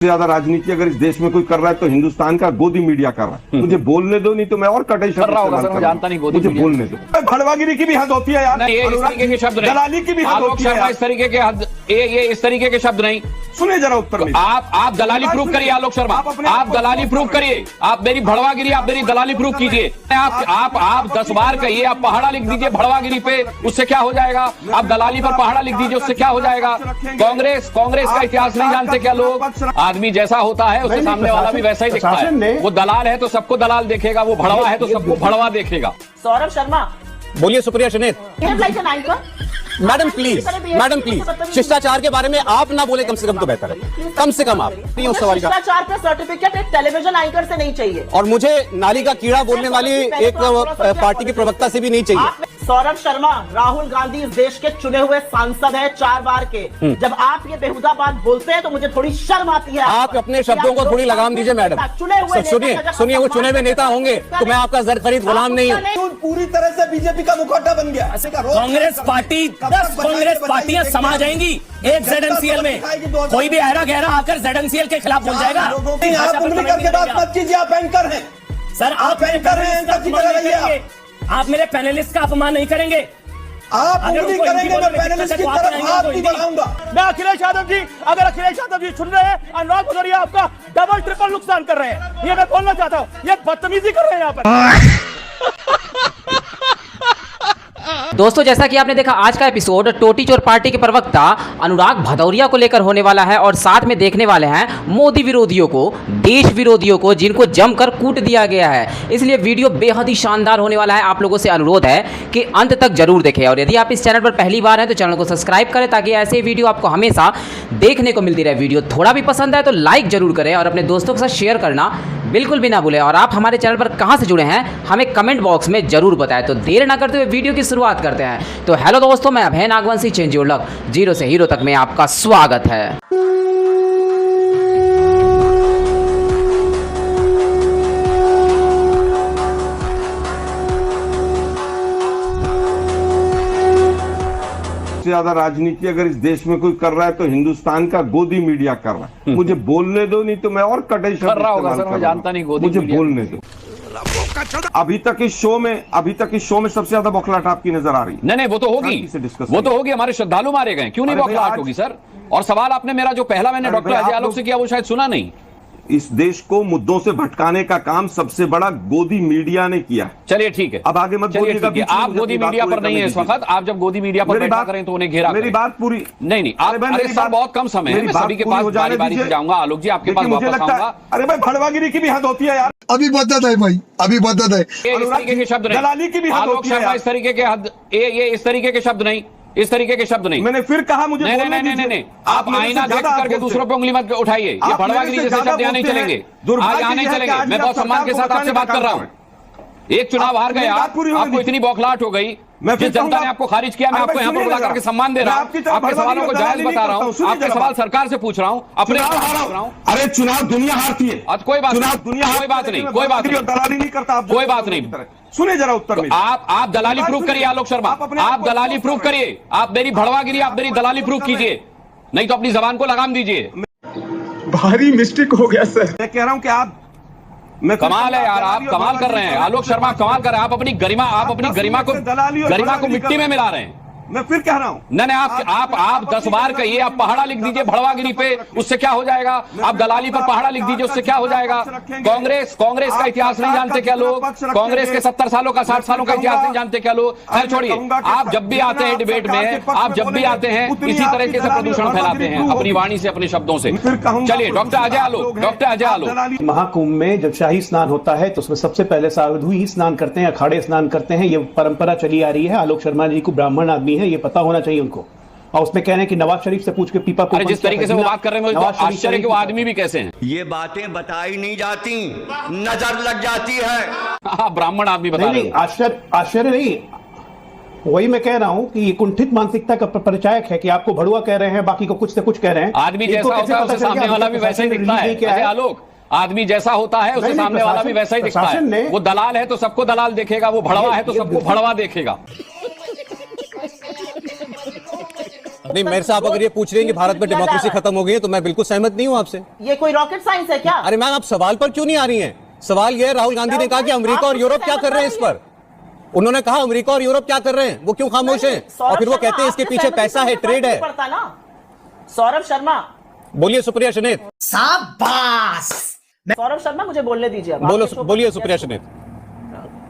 ज्यादा राजनीति अगर इस देश में कोई कर रहा है तो हिंदुस्तान का गोदी मीडिया कर रहा है। मुझे बोलने दो, नहीं तो मैं और कटाई कर रहा होगा सर, मैं जानता नहीं। गोदी मुझे बोलने दो। भड़वागिरी की भी हद होती है यार, ये इस तरीके के शब्द नहीं, दलाली की भी हद होती है। इस तरीके के हद, ये इस तरीके के शब्द नहीं। सुने जरा उत्तर में। आप दलाली प्रूफ करिए आलोक शर्मा, आप दलाली प्रूफ करिए। आप मेरी भड़वागिरी, आप मेरी दलाली प्रूफ कीजिए। आप 10 बार कहिए, आप पहाड़ा लिख दीजिए भड़वागिरी पे, उससे क्या हो जाएगा? आप दलाली पर पहाड़ा लिख दीजिए, उससे क्या हो जाएगा? कांग्रेस का इतिहास नहीं जानते क्या लोग? आदमी जैसा होता है उसके सामने वाला भी वैसा ही दिखता है। वो दलाल है तो सबको दलाल देखेगा, वो भड़वा है तो सबको भड़वा देखेगा। सौरभ शर्मा बोलिए। सुप्रिया शनेत मैडम प्लीज, शिष्टाचार के बारे में आप ना बोले कम से कम तो बेहतर है। कम से कम आप शिष्टाचार का सर्टिफिकेट एक टेलीविजन एंकर से नहीं चाहिए, और मुझे नाली का कीड़ा बोलने वाली एक पार्टी की प्रवक्ता से भी नहीं चाहिए। सौरभ शर्मा, राहुल गांधी इस देश के चुने हुए सांसद हैं 4 बार के। जब आप ये बेहुदा बात बोलते हैं तो मुझे थोड़ी शर्म आती है। आप अपने शब्दों को थोड़ी लगाम दीजिए मैडम। सुनिए, वो चुने हुए नेता होंगे तो मैं आपका जर खरीद गुलाम नहीं हूँ। पूरी तरह से बीजेपी का मुखौटा बन गया। कांग्रेस पार्टी 10 कांग्रेस पार्टियां समा जाएंगी एक ZNCL में। कोई भी ऐरा गहरा आकर ZNCL के खिलाफ बोल जाएगा। आप उंगली करके बात मत कीजिए, आप एंकर हैं सर, आप एंकर हैं। आप मेरे पैनलिस्ट का अपमान नहीं करेंगे। आप उंगली करेंगे, मैं पैनलिस्ट की तरफ हाथ नहीं बढ़ाऊंगा। मैं अखिलेश यादव जी, अगर अखिलेश यादव जी सुन रहे हैं, अनुराग भदौरिया आपका डबल ट्रिपल नुकसान कर रहे हैं। ये मैं बोलना चाहता हूँ, ये बदतमीजी कर रहे हैं यहाँ पर। दोस्तों, जैसा कि आपने देखा, आज का एपिसोड टोटी चोर पार्टी के प्रवक्ता अनुराग भदौरिया को लेकर होने वाला है, और साथ में देखने वाले हैं मोदी विरोधियों को, देश विरोधियों को, जिनको जमकर कूट दिया गया है। इसलिए वीडियो बेहद ही शानदार होने वाला है। आप लोगों से अनुरोध है कि अंत तक जरूर देखें, और यदि आप इस चैनल पर पहली बार हैं तो चैनल को सब्सक्राइब करें ताकि ऐसे वीडियो आपको हमेशा देखने को मिलती रहे। वीडियो थोड़ा भी पसंद आए तो लाइक जरूर करें और अपने दोस्तों के साथ शेयर करना बिल्कुल भी ना भूलें। और आप हमारे चैनल पर कहां से जुड़े हैं हमें कमेंट बॉक्स में जरूर बताएं। तो देर ना करते हुए वीडियो की शुरुआत करते हैं। तो हेलो दोस्तों, मैं Abhay Nagvanshi, change your luck, zero से हीरो तक में आपका स्वागत है। ज्यादा राजनीति अगर इस देश में कोई कर रहा है तो हिंदुस्तान का गोदी मीडिया कर रहा है। मुझे बोलने दो, नहीं तो मैं और कटाई कर रहा होगा सर, मैं जानता नहीं। गोदी मुझे बोलने दो। अभी तक इस शो में सबसे ज्यादा बौखलाहट आपकी नजर आ रही है। नहीं, वो तो होगी, हमारे श्रद्धालु मारे गए, क्यों नहीं बौखलाहट होगी सर? और सवाल आपने मेरा जो पहला मैंने डॉक्टर अजय आलोक से किया वो शायद सुना नहीं। इस देश को मुद्दों से भटकाने का काम सबसे बड़ा गोदी मीडिया ने किया। चलिए ठीक है, अब आगे मत बोलिएगा। आप गोदी मीडिया पर नहीं है इस वक्त। आप जब गोदी मीडिया पर बैठा करें तो उन्हें घेरा। मेरी बात पूरी नहीं, अरे सर बहुत कम समय है, मैं सभी के पास बारी से जाऊंगा। आलोक जी आपके पास वापस आऊंगा। अरे भाई, भड़वागिरी की भी हद होती है यार। अभी बदत है भाई, अभी बदत है। इस तरीके के शब्द नहीं, दलाली की भी हद होती है यार। इस तरीके के हद, ये इस तरीके के शब्द नहीं, इस तरीके के शब्द नहीं। मैंने फिर कहा मुझे नहीं, आप आईना देख करके दूसरों पे उंगली मत उठाइए। ये भड़वागिरी जैसे शब्द यहाँ नहीं चलेंगे, आज यहाँ नहीं चलेंगे। मैं बहुत सम्मान के साथ आपसे बात कर रहा हूँ। एक चुनाव हार गए आप, आपको इतनी बौखलाहट हो गई, जिस जनता ने आपको खारिज किया। मैं आपको यहाँ पर बुला करके सम्मान दे रहा हूँ, आपके सवालों को जायज बता रहा हूँ, आपके सवाल सरकार से पूछ रहा हूँ, अपने रहा हूँ। अरे चुनाव दुनिया हारती है, कोई बात नहीं, कोई बात नहीं। सुने जरा उत्तर में। आप दलाली प्रूफ करिए आलोक शर्मा, आप दलाली प्रूफ करिए। आप मेरी भड़वागिरी, आप मेरी दलाली प्रूफ कीजिए, नहीं तो अपनी जबान को लगाम दीजिए। भारी मिस्टेक हो गया सर। मैं कह रहा हूँ कि आप कमाल है यार, आप कमाल कर रहे हैं आलोक शर्मा, कमाल कर रहे हैं। आप अपनी गरिमा को मिट्टी में मिला रहे हैं। मैं फिर कह रहा हूँ, नहीं, आप 10 बार कहिए, आप पहाड़ा लिख दीजिए भड़वागिरी पे, उससे क्या हो जाएगा? आप दलाली पर पहाड़ा लिख दीजिए, उससे क्या हो जाएगा? कांग्रेस का इतिहास नहीं जानते क्या लोग? कांग्रेस के 70 सालों का 60 सालों का इतिहास नहीं जानते क्या लोग? खैर छोड़िए, आप जब भी आते हैं डिबेट में, आप जब भी आते हैं इसी तरीके से प्रदूषण फैलाते हैं अपनी वाणी से, अपने शब्दों से। चलिए डॉक्टर अजय आलोक। महाकुंभ में जब शाही स्नान होता है तो उसमें सबसे पहले साधु ही स्नान करते हैं, अखाड़े स्नान करते हैं। ये परंपरा चली आ रही है। आलोक शर्मा जी को ब्राह्मण आदमी है, ये पता होना चाहिए उनको। और उसमें कह रहे हैं कि नवाज शरीफ से पूछ के पीपा को, जिस तरीके से वो बात कर रहे हैं, आश्चर्य के वो आदमी भी कैसे हैं? ये बातें बताई नहीं जाती, नजर लग जाती है। आप ब्राह्मण आदमी बता रहे हैं। आश्चर्य नहीं, वही मैं कह रहा हूं कि ये कुंठित मानसिकता का परिचायक है कि आपको भड़ुआ कह रहे हैं, बाकी को कुछ से कुछ कह रहे हैं। आदमी जैसा होता है उसे सामने वाला भी वैसा ही दिखता है। आलोक, आदमी जैसा होता है उसे सामने वाला भी वैसा ही दिखता है। वो दलाल है तो सबको दलाल देखेगा, वो भड़वा है तो सबको भड़वा देखेगा। नहीं, मेरे से आप अगर ये पूछ रहे हैं कि भारत में डेमोक्रेसी खत्म हो गई है तो मैं बिल्कुल सहमत नहीं हूं आपसे। ये कोई रॉकेट साइंस है क्या? अरे मैम, आप सवाल पर क्यों नहीं आ रही हैं? सवाल ये है, राहुल गांधी ने कहा कि अमेरिका और यूरोप क्या कर रहे हैं इस पर। उन्होंने कहा अमेरिका और यूरोप क्या कर रहे हैं, वो क्यों खामोश हैं? और फिर वो कहते हैं इसके पीछे पैसा है, ट्रेड है। सौरभ शर्मा, बोलिए सुप्रिया शनेत। शाबाश। सौरभ शर्मा, मुझे बोलने दीजिए। बोलिए सुप्रिया शनेत।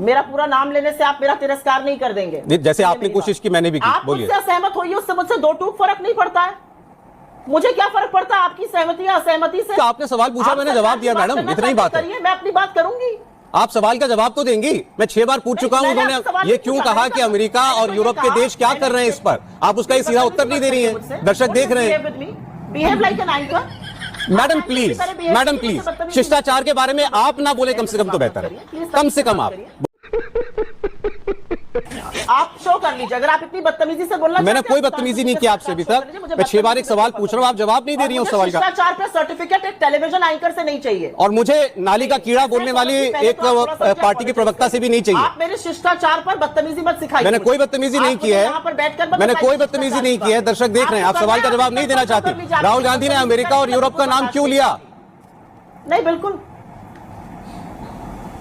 मेरा पूरा नाम लेने से आप मेरा तिरस्कार नहीं कर देंगे। जैसे आपने कोशिश की मैंने भी की। आप मुझसे असहमत होइए, उससे मुझसे दो टूक फर्क नहीं पड़ता है। मुझे क्या फर्क पड़ता है आपकी सहमति या असहमति से? तो आपने सवाल पूछा, मैंने जवाब दिया मैडम, इतना ही बात है। मैं अपनी बात करूंगी, आप सवाल का जवाब तो देंगी। मैं 6 बार पूछ चुका हूं, उन्होंने ये क्यों कहा कि अमेरिका और यूरोप के देश क्या कर रहे हैं इस पर। आप उसका ही सीधा उत्तर नहीं दे रही हैं, दर्शक देख रहे हैं। मैडम प्लीज शिष्टाचार के बारे में आप ना बोले, कम से कम तो बेहतर है, कम से कम आप शो कर लीजिए। अगर आप इतनी बदतमीजी से बोलना, मैंने कोई बदतमीजी नहीं किया आपसे अभी तक। मैं 6 बार एक सवाल पूछ रहा हूँ, आप जवाब नहीं दे रही हैं उस सवाल का। शिष्टाचार पे सर्टिफिकेट एक टेलीविजन एंकर से नहीं चाहिए, और मुझे नाली का कीड़ा बोलने वाली एक पार्टी की प्रवक्ता से भी नहीं चाहिए। आप मेरे शिष्टाचार पर बदतमीजी मत सिखाइए। मैंने कोई बदतमीजी नहीं की है, मैंने कोई बदतमीजी नहीं की है। दर्शक देख रहे हैं, आप सवाल का जवाब नहीं देना चाहते। राहुल गांधी ने अमेरिका और यूरोप का नाम क्यों लिया? नहीं, बिल्कुल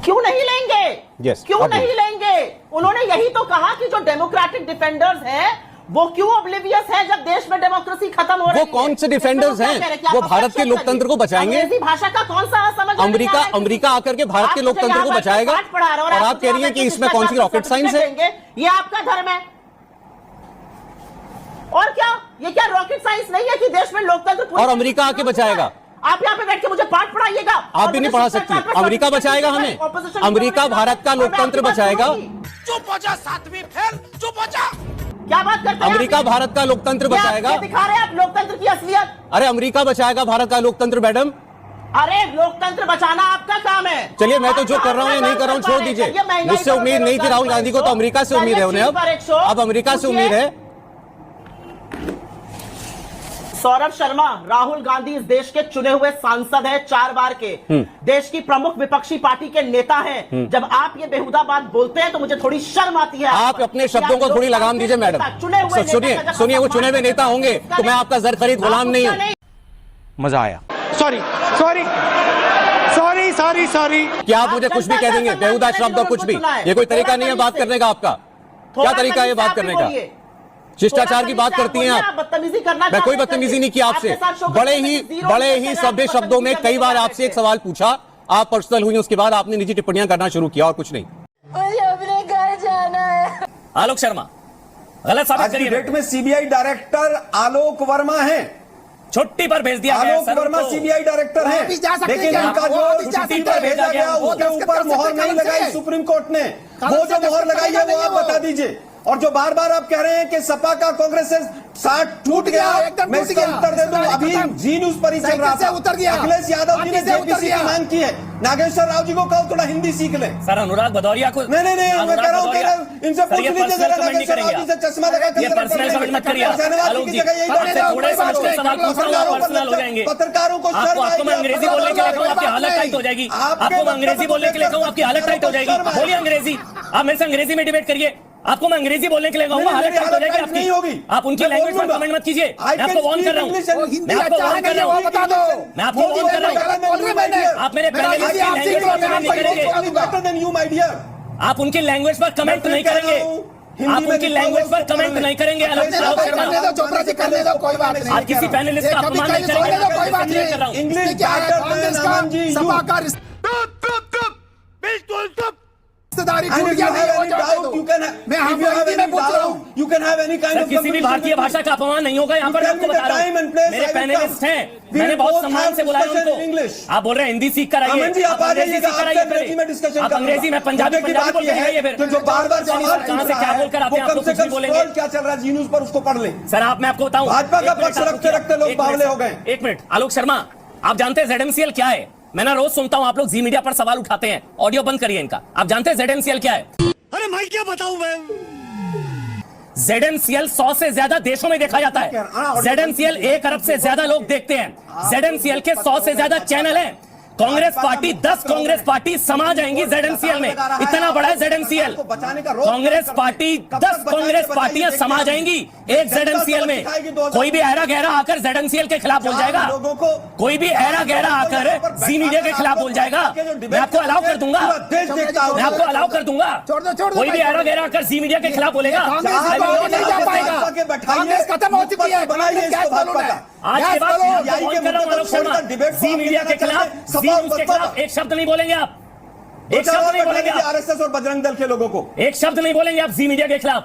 क्यों नहीं लेंगे? yes, क्यों नहीं लेंगे? उन्होंने यही तो कहा कि जो डेमोक्रेटिक डिफेंडर्स हैं वो क्यों ऑब्लिवियस है जब देश में डेमोक्रेसी खत्म हो रही है। वो कौन से डिफेंडर्स हैं? वो भारत के लोकतंत्र को बचाएंगे? अंग्रेजी भाषा का कौन सा समझ? अमेरिका आकर के भारत के लोकतंत्र को बचाएगा, और आप कह रही हैं कि इसमें कौन सी रॉकेट साइंस है? ये आपका धर्म है और क्या? ये क्या रॉकेट साइंस नहीं है कि देश में लोकतंत्र और अमेरिका आके बचाएगा? आप यहाँ पे बैठ के मुझे पाठ पढ़ाइएगा? आप भी नहीं पढ़ा सकती। अमेरिका बचाएगा हमें, अमेरिका भारत का लोकतंत्र बचाएगा। चुप हो जा, सातवीं फेल, चुप हो जा। क्या बात करते हैं? अमेरिका भारत का लोकतंत्र बचाएगा। दिखा रहे हैं आप लोकतंत्र की असलियत। अरे अमेरिका बचाएगा भारत का लोकतंत्र मैडम। अरे लोकतंत्र बचाना आपका काम है। चलिए, मैं तो जो कर रहा हूँ या नहीं कर रहा हूँ छोड़ दीजिए। मुझसे उम्मीद नहीं थी राहुल गांधी को, तो अमेरिका से उम्मीद है उन्हें। अब अमेरिका से उम्मीद है। सौरभ शर्मा, राहुल गांधी इस देश के चुने हुए सांसद हैं 4 बार के, देश की प्रमुख विपक्षी पार्टी के नेता हैं। जब आप ये बेहुदा बात बोलते हैं तो मुझे थोड़ी शर्म आती है। आप अपने शब्दों को थोड़ी लगाम दीजिए मैडम। सुनिए, वो चुने हुए नेता होंगे तो मैं आपका जर खरीद गुलाम नहीं हूं। मजा आया। सॉरी। क्या आप मुझे कुछ भी कह देंगे, बेहुदा शब्द और कुछ भी? ये कोई तरीका नहीं है बात करने का आपका। क्या तरीका है ये बात करने का? शिष्टाचार की बात करती हैं आप। बदतमीजी करना, मैं कोई बदतमीजी नहीं की आपसे। बड़े ही सभ्य शब्दों में कई बार आपसे एक सवाल पूछा, आप पर्सनल हुई, उसके बाद आपने निजी टिप्पणियां करना शुरू किया और कुछ नहीं। मुझे अपने घर जाना है। आलोक शर्मा गलत साबित करिए। डेट में सीबीआई डायरेक्टर आलोक वर्मा है, छुट्टी पर भेज दिया गया। आलोक वर्मा सीबीआई डायरेक्टर हैं, लेकिन उनका जो छुट्टी पर भेजा गया उसके ऊपर मोहर नहीं लगाई सुप्रीम कोर्ट ने। वो जो मोहर लगाई है वो आप बता दीजिए। और जो बार बार आप कह रहे हैं कि सपा का कांग्रेस से साथ टूट गया, मैं इसका उत्तर दे दूं। अभी जी न्यूज पर ही चल रहा था, अखिलेश यादव जी ने जेपीसी की मांग की है। नागेश्वर राव जी को कहो थोड़ा हिंदी सीख ले। सर अनुराग भदौरिया को नहीं, मैं कह रहा हूँ कि इनसे पूछ लीजिए जरा, नागेश्वर राव जी से चश्मा लगा के पत्रकारों को अंग्रेजी बोलने के लिए कहूँ आपकी हालत टाइट हो जाएगी। आपको अंग्रेजी बोलने के लिए कहूँ आपकी हालत टाइट हो जाएगी। बोलिए अंग्रेजी, आप मेरे से अंग्रेजी में डिबेट करिए। आपको मैं अंग्रेजी बोलने के लिए कहूँगा, हालत टाइट हो जाएगी आपकी। होगी, आप उनकी लैंग्वेज पर कमेंट मत कीजिए। मैं आपको वार्न कर रहा हूँ, मैं आपको वार्न कर रहा हूँ, मैं आपको वार्न कर रहा हूँ। आप मेरे पैनलिस्ट की लैंग्वेज पर कमेंट नहीं करेंगे। आप उनकी लैंग्वेज पर कमेंट नहीं करेंगे। आप उनकी लैंग्वेज पर कमेंट नहीं करेंगे। आप किसी पैनलिस्ट का अपमान नहीं करेंगे। इंग्लिश किसी भी भारतीय भाषा का अपमान नहीं होगा यहाँ पर। मैं आपको बता रहा हूँ, मेरे पैनलिस्ट हैं, मैंने बहुत सम्मान से बुलाया उनको। आप बोल रहे हैं हिंदी सीख कर आइए, अंग्रेजी सीख कर आइए। आप अंग्रेजी में पंजाबी बोल के आइए। फिर जो बार-बार कहाँ से क्या बोलकर आते हैं, आपको कुछ भी बोलेंगे। क्या चल रहा है जी न्यूज पर, उसको पढ़ ले सर। आप, मैं आपको बताऊं, भाजपा का पक्ष रखते लोग बावले हो गए। एक मिनट आलोक शर्मा, आप जानते हैं ZMCL क्या है? मैं ना रोज सुनता हूं आप लोग जी मीडिया पर सवाल उठाते हैं, ऑडियो बंद करिए इनका। आप जानते हैं ZMCL क्या है? अरे मैं क्या बताऊं मैं? ZMCL 100 से ज्यादा देशों में देखा जाता है। ZMCL 1 अरब से ज्यादा लोग देखते हैं। ZMCL के 100 से ज्यादा चैनल हैं। कांग्रेस पार्टी 10 कांग्रेस पार्टी समा जाएंगी ZMCL में, इतना बड़ा है ZMCL। कांग्रेस पार्टी 10 कांग्रेस पार्टियां समा जाएंगी, एक ZNCL में कोई भी ऐरा गहरा आकर ZNCL के खिलाफ बोल जाएगा, लोगों को कोई भी ऐरा गहरा आकर जी मीडिया के खिलाफ बोल जाएगा, मैं आपको अलाउ कर दूंगा, मैं आपको अलाउ कर दूंगा। कोई भी ऐरा गहरा आकर जी मीडिया के खिलाफ बोलेगा, खत्म हो चुकी है, आज के बाद जी मीडिया के खिलाफ, जी न्यूज के खिलाफ एक शब्द नहीं बोलेंगे आप, एक शब्द नहीं बोलेंगे आप, आरएसएस और बजरंग दल के लोगों को एक शब्द नहीं बोलेंगे आप जी मीडिया के खिलाफ।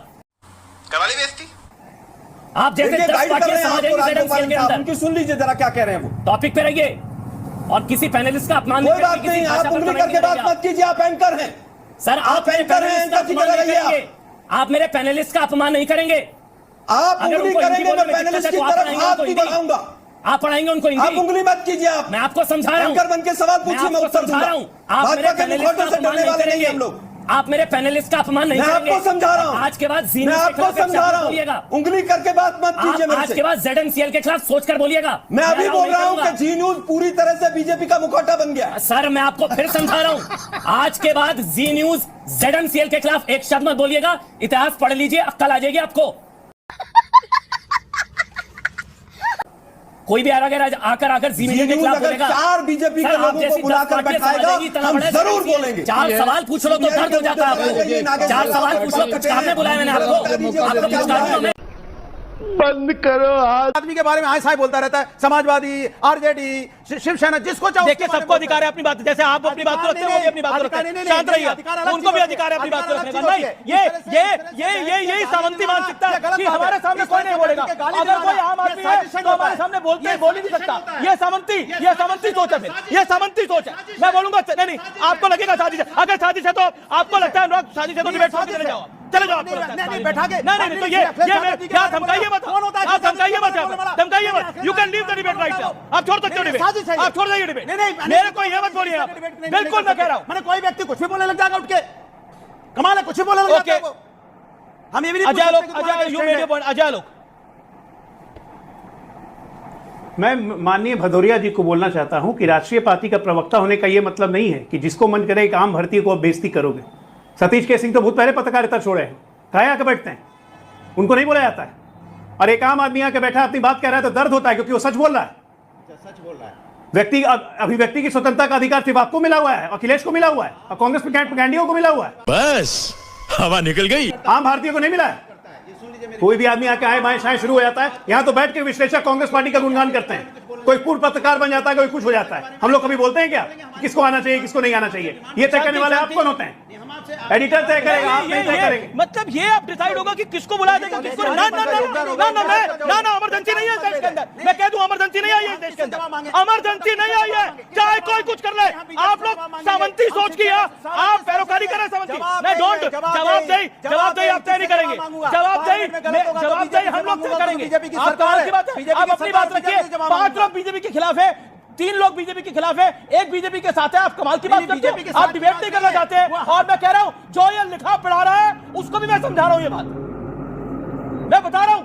करवाली बेइज्जती। आप जैसे 10 पार्टियां समाजेंगी ZNCL के अंदर, उनकी सुन लीजिए जरा क्या कह रहे हैं वो। टॉपिक पे रहिए और किसी पैनलिस्ट का अपमान कोई बात नहीं, आप उंगली करके बात मत कीजिए, आप एंकर हैं सर, आप एंकर हैं, एंकर की जगह रहिए आप मेरे पैनलिस्ट का अपमान नहीं करेंगे। आप उंगली करेंगे, मैं पैनलिस्ट की तरफ हाथ नहीं बढ़ाऊंगा। आप पढ़ाएंगे उनको हिंदी, आप उंगली मत कीजिए, आप मैं आपको समझा रहा हूं, एंकर बन के सवाल पूछिए, मैं उत्तर दूंगा। आप मेरे पैनलिस्ट का से डरने वाले नहीं हम लोग, आप मेरे पैनलिस्ट का अपमान नहीं करेंगे। मैं आपको समझा रहा हूं, आज के बाद मैं आपको समझा रहा हूं, उंगली करके बात मत कीजिए मेरे से। आज के बाद ZNCL के खिलाफ सोचकर बोलिएगा। मैं अभी बोल रहा हूं कि जी न्यूज पूरी तरह से बीजेपी का मुखौटा बन गया। सर मैं आपको फिर समझा रहा हूं, आज के बाद जी न्यूज ZNCL के खिलाफ एक शब्द मत बोलिएगा। इतिहास पढ़ लीजिए, अक्ल आ जाएगी आपको। कोई भी आकर जी मीडिया के खिलाफ बोलेगा, 4 बीजेपी के लोगों को बुलाकर बैठाएगा, हम जरूर बोलेंगे। 4 सवाल पूछ लो तो दर्द हो जाता है आपको, 4 सवाल पूछ लो, कुछ काम में बुलाया मैंने आपको कुछ काम में। बंद करो आदमी के बारे में ऐसा ही बोलता रहता है, समाजवादी, आरजेडी, शिवसेना, जिसको चाहो। देखिए सबको अधिकार है अपनी बात, जैसे आप अपनी बात को रखते हो वो भी अपनी बात को रखते हैं, शांत रहिए, उनको भी अधिकार है अपनी बात को रखने का। नहीं, यही सामंती मानसिकता है कि हमारे सामने कोई नहीं बोलेगा, अगर कोई आम आदमी है तो हमारे सामने बोल ही नहीं सकता। ये सामंती सोच है, फिर ये सामंती सोच है। मैं बोलूंगा नहीं, आपको लगेगा साजिश है, अगर साजिश है तो आपको लगता है अनुराग साजिश है तो डिबेट छोड़ के चले जाओ, चले जाओ। नहीं बैठा के नहीं, तो ये क्या धमकाइए मत, आप धमकाइए मत, धमकाइए मत। You can leave the debate right now, आप छोड़ सकते हो डिबेट, आप छोड़ जाइए डिबेट। मेरे को ये मत बोलिए आप, बिल्कुल मैं कह रहा हूं, मैंने कोई व्यक्ति कुछ भी बोलने लग जाएगा उठ के, कमाल है, कुछ भी बोलने लग जाएगा वो। हम ये भी नहीं, अजय लोग मैं माननीय भदौरिया जी को बोलना चाहता हूं कि राष्ट्रीय पार्टी का प्रवक्ता होने का यह मतलब नहीं है कि जिसको मन करे एक आम भारतीय को आप बेइज्जती करोगे। सतीश के सिंह तो बहुत पहले पत्रकारिता छोड़े हैं, कहाँ आके बैठते हैं, उनको नहीं बोला जाता है। और एक आम आदमी आके बैठा अपनी बात कह रहा है तो दर्द होता है, क्योंकि वो सच बोल रहा है। व्यक्ति अभिव्यक्ति की स्वतंत्रता का अधिकार सिर्फ आपको मिला हुआ है, अखिलेश को मिला हुआ है, और कांग्रेस कैंडियों को मिला हुआ है। बस हवा निकल गई, आम भारतीय को नहीं मिला है। कोई भी आदमी आके आए बाएं शाएं शुरू हो जाता है, यहां तो बैठ के विश्लेषक कांग्रेस पार्टी का गुणगान करते हैं, कोई पूर्व पत्रकार बन जाता है, कोई कुछ हो जाता है। हम लोग कभी बोलते हैं क्या किसको आना चाहिए किसको नहीं आना चाहिए? ये तय करने वाले आप कौन होते हैं? एडिटर तय करेगा, आप नहीं तय करेंगे। मतलब ये आप डिसाइड होगा कि किसको बुलाया जाएगा, किसको ना, इमरजेंसी नहीं है देश के अंदर। मैं कह दूं इमरजेंसी नहीं आई है देश के अंदर, इमरजेंसी नहीं आई है, चाहे कोई कुछ कर ले। आप लोग सामंती सोच की आप पैरोकारी करें सामंती। नहीं, डोंट जवाबदेही आप तय नहीं करेंगे, जवाबदेही हम लोग तय करेंगे। आप कमाल की बात है, आप अपनी बात रखिए। 5 लोग बीजेपी के खिलाफ है, 3 लोग बीजेपी के खिलाफ है, 1 बीजेपी के साथ है। आप कमाल की बात करते हो, आप डिबेट नहीं करना चाहते हैं। और मैं कह रहा हूं जो ये लिखा पढ़ा रहा है उसको भी मैं समझा रहा हूं, ये बात मैं बता रहा हूं।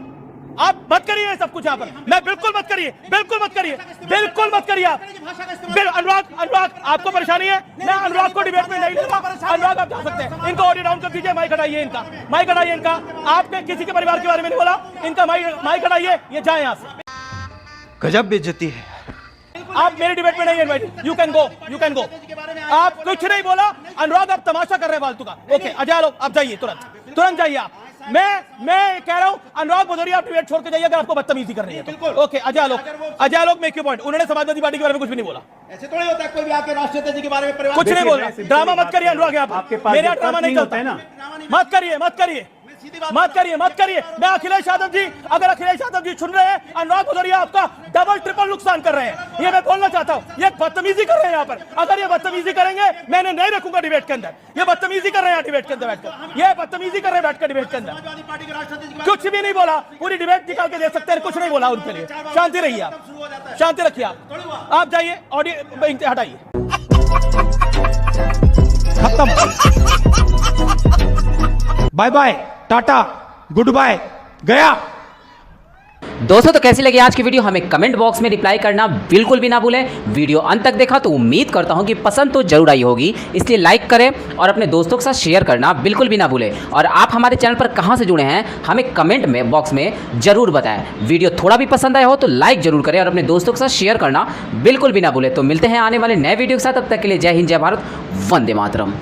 आप मत करिए सब कुछ यहाँ पर, मैं बिल्कुल मत करिए आप। अनुराग आपको परेशानी है, मैं अनुराग को डिबेट में नहीं लूंगा। अनुराग आप जा सकते हैं, इनको ऑडियो डाउन कर दीजिए, माइक हटाइए इनका। आपने किसी के परिवार के बारे में नहीं बोला, इनका माइक हटाइए, ये जाए यहाँ से। गजब बेइज्जती है। आप मेरे डिबेट में नहीं इनवाइटेड, यू कैन गो। आप कुछ नहीं बोला, अनुराग आप तमाशा कर रहे हैं फालतू का। ओके अजय लोग आप जाइए, तुरंत जाइए आप। मैं कह रहा हूं अनुराग भदौरिया आप डिबेट छोड़ के जाइए अगर आपको बदतमीजी करनी है तो। ओके अजय लोग मेक योर पॉइंट। उन्होंने समाजवादी पार्टी के बारे में कुछ भी नहीं बोला। ऐसे थोड़ी होता है, कोई भी आके राष्ट्रीय नेता के बारे में कुछ नहीं बोल रहा। ड्रामा मत करिए अनुराग, यहाँ पर मेरा ड्रामा नहीं चलता है ना। मत करिए। मैं अखिलेश यादव जी, अगर अखिलेश यादव जी सुन रहे हैं, अनुराग भदौरिया आपका डबल ट्रिपल नुकसान कर रहे हैं, ये मैं बोलना चाहता हूं। ये बदतमीजी कर रहे हैं यहाँ पर। अगर ये बदतमीजी करेंगे मैंने नहीं रखूंगा डिबेट के अंदर। ये बदतमीजी कर रहे हैं डिबेट के अंदर बैठकर, डिबेट के अंदर कुछ भी नहीं बोला। पूरी डिबेट निकाल के दे सकते हैं, कुछ नहीं बोला उनके लिए। शांति रहिए आप, शांति रखिए आप जाइए, ऑडियो हटाइए। खत्म, bye bye, tata, good bye, गया। दोस्तों तो कैसी लगी आज की वीडियो हमें कमेंट बॉक्स में रिप्लाई करना बिल्कुल भी ना भूलें। वीडियो अंत तक देखा तो उम्मीद करता हूं कि पसंद तो जरूर आई होगी, इसलिए लाइक करें और अपने दोस्तों के साथ शेयर करना बिल्कुल भी ना भूलें। और आप हमारे चैनल पर कहां से जुड़े हैं हमें कमेंट में बॉक्स में जरूर बताएं। वीडियो थोड़ा भी पसंद आया हो तो लाइक जरूर करें और अपने दोस्तों के साथ शेयर करना बिल्कुल भी ना भूलें। तो मिलते हैं आने वाले नए वीडियो के साथ, तब तक के लिए जय हिंद, जय भारत, वंदे मातरम।